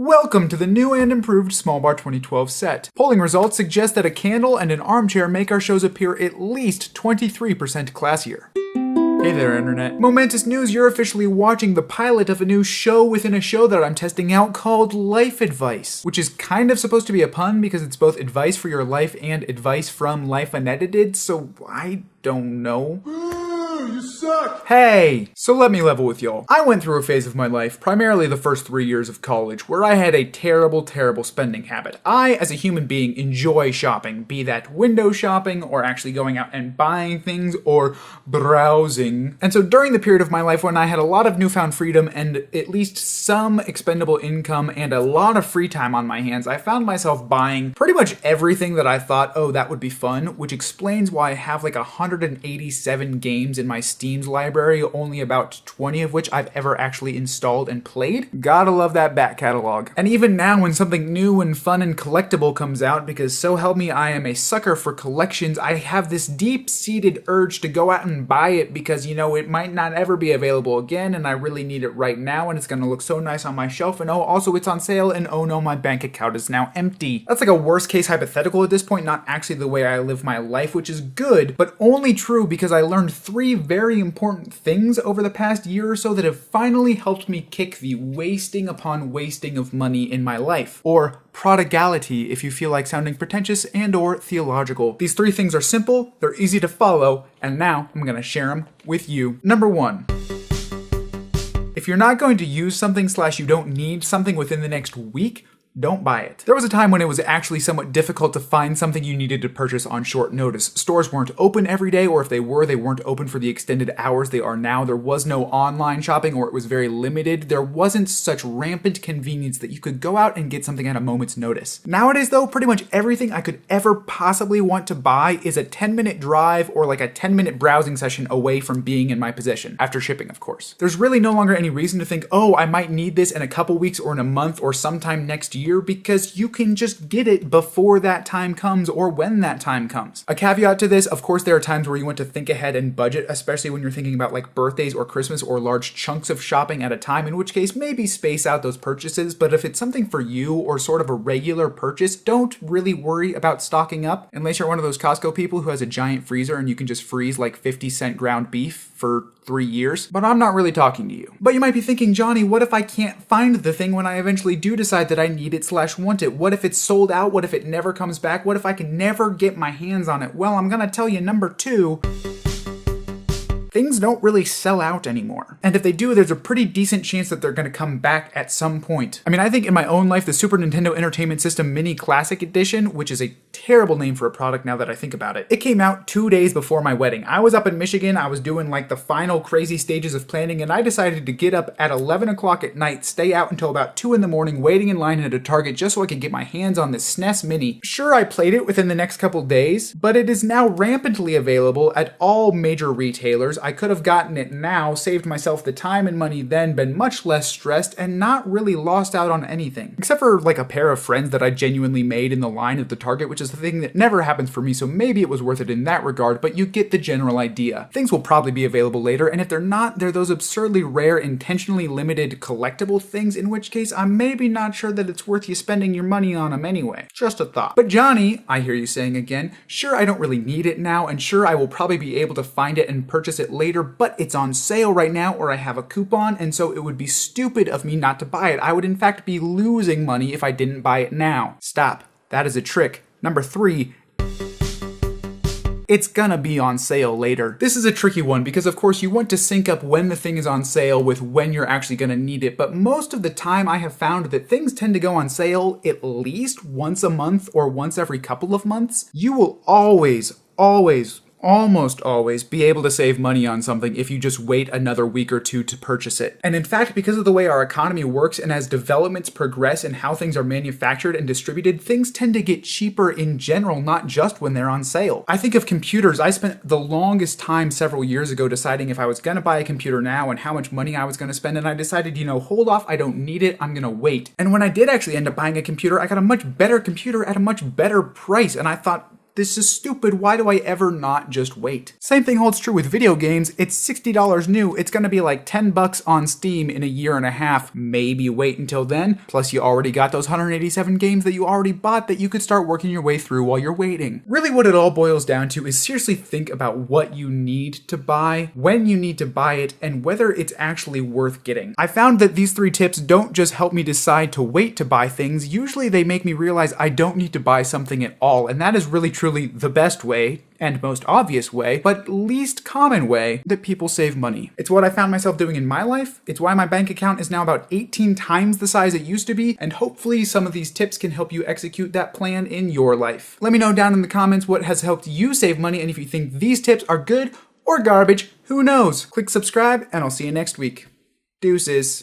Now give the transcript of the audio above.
Welcome to the new and improved Small Bar 2012 set. Polling results suggest that a candle and an armchair make our shows appear at least 23% classier. Hey there, Internet. Momentous news, you're officially watching the pilot of a new show within a show that I'm testing out called Life Advice, which is kind of supposed to be a pun because it's both advice for your life and advice from Life Unedited, so I don't know. You suck! Hey! So let me level with y'all. I went through a phase of my life, primarily the first 3 years of college, where I had a terrible spending habit. I, as a human being, enjoy shopping, be that window shopping, or actually going out and buying things, or browsing. And so during the period of my life when I had a lot of newfound freedom and at least some expendable income and a lot of free time on my hands, I found myself buying pretty much everything that I thought, oh, that would be fun, which explains why I have like 187 games in my Steam's library, only about 20 of which I've ever actually installed and played. Gotta love that back catalog. And even now when something new and fun and collectible comes out, because so help me I am a sucker for collections, I have this deep-seated urge to go out and buy it because, you know, it might not ever be available again and I really need it right now and it's gonna look so nice on my shelf, and oh, also it's on sale, and oh no, my bank account is now empty. That's like a worst case hypothetical at this point, not actually the way I live my life, which is good, but only true because I learned 3 very important things over the past year or so that have finally helped me kick the wasting upon wasting of money in my life. Or prodigality if you feel like sounding pretentious and or theological. These 3 things are simple, they're easy to follow, and now I'm gonna share them with you. Number 1. If you're not going to use something / you don't need something within the next week, don't buy it. There was a time when it was actually somewhat difficult to find something you needed to purchase on short notice. Stores weren't open every day, or if they were, they weren't open for the extended hours they are now. There was no online shopping, or it was very limited. There wasn't such rampant convenience that you could go out and get something at a moment's notice. Nowadays though, pretty much everything I could ever possibly want to buy is a 10-minute drive or like a 10-minute browsing session away from being in my possession. After shipping, of course. There's really no longer any reason to think, oh, I might need this in a couple weeks or in a month or sometime next year, because you can just get it before that time comes or when that time comes. A caveat to this, of course, there are times where you want to think ahead and budget, especially when you're thinking about like birthdays or Christmas or large chunks of shopping at a time, in which case maybe space out those purchases. But if it's something for you or sort of a regular purchase, don't really worry about stocking up unless you're one of those Costco people who has a giant freezer and you can just freeze like 50-cent ground beef for 3 years. But I'm not really talking to you. But you might be thinking, Johnny, what if I can't find the thing when I eventually do decide that I need it / want it? What if it's sold out? What if it never comes back? What if I can never get my hands on it? Well, I'm gonna tell you, number 2, things don't really sell out anymore. And if they do, there's a pretty decent chance that they're gonna come back at some point. I mean, I think in my own life, the Super Nintendo Entertainment System Mini Classic Edition, which is a terrible name for a product now that I think about it, it came out 2 days before my wedding. I was up in Michigan, I was doing like the final crazy stages of planning, and I decided to get up at 11 o'clock at night, stay out until about 2 in the morning, waiting in line at a Target just so I could get my hands on this SNES Mini. Sure, I played it within the next couple days, but it is now rampantly available at all major retailers. I could have gotten it now, saved myself the time and money then, been much less stressed, and not really lost out on anything. Except for like a pair of friends that I genuinely made in the line at the Target, which is the thing that never happens for me, so maybe it was worth it in that regard, but you get the general idea. Things will probably be available later, and if they're not, they're those absurdly rare, intentionally limited collectible things, in which case I'm maybe not sure that it's worth you spending your money on them anyway. Just a thought. But Johnny, I hear you saying again, sure, I don't really need it now, and sure, I will probably be able to find it and purchase it later, but it's on sale right now, or I have a coupon, and so it would be stupid of me not to buy it. I would in fact be losing money if I didn't buy it now. Stop. That is a trick. Number 3, it's gonna be on sale later. This is a tricky one because of course you want to sync up when the thing is on sale with when you're actually gonna need it, but most of the time I have found that things tend to go on sale at least once a month or once every couple of months. You will almost always be able to save money on something if you just wait another week or 2 to purchase it. And in fact, because of the way our economy works and as developments progress in how things are manufactured and distributed, things tend to get cheaper in general, not just when they're on sale. I think of computers. I spent the longest time several years ago deciding if I was gonna buy a computer now and how much money I was gonna spend, and I decided, hold off, I don't need it, I'm gonna wait. And when I did actually end up buying a computer, I got a much better computer at a much better price, and I thought, this is stupid, why do I ever not just wait? Same thing holds true with video games. It's $60 new, it's gonna be like $10 on Steam in a year and a half. Maybe wait until then, plus you already got those 187 games that you already bought that you could start working your way through while you're waiting. Really what it all boils down to is seriously think about what you need to buy, when you need to buy it, and whether it's actually worth getting. I found that these 3 tips don't just help me decide to wait to buy things, usually they make me realize I don't need to buy something at all, and that is really truly the best way and most obvious way, but least common way that people save money. It's what I found myself doing in my life. It's why my bank account is now about 18 times the size it used to be, and hopefully some of these tips can help you execute that plan in your life. Let me know down in the comments what has helped you save money, and if you think these tips are good or garbage, who knows? Click subscribe, and I'll see you next week. Deuces.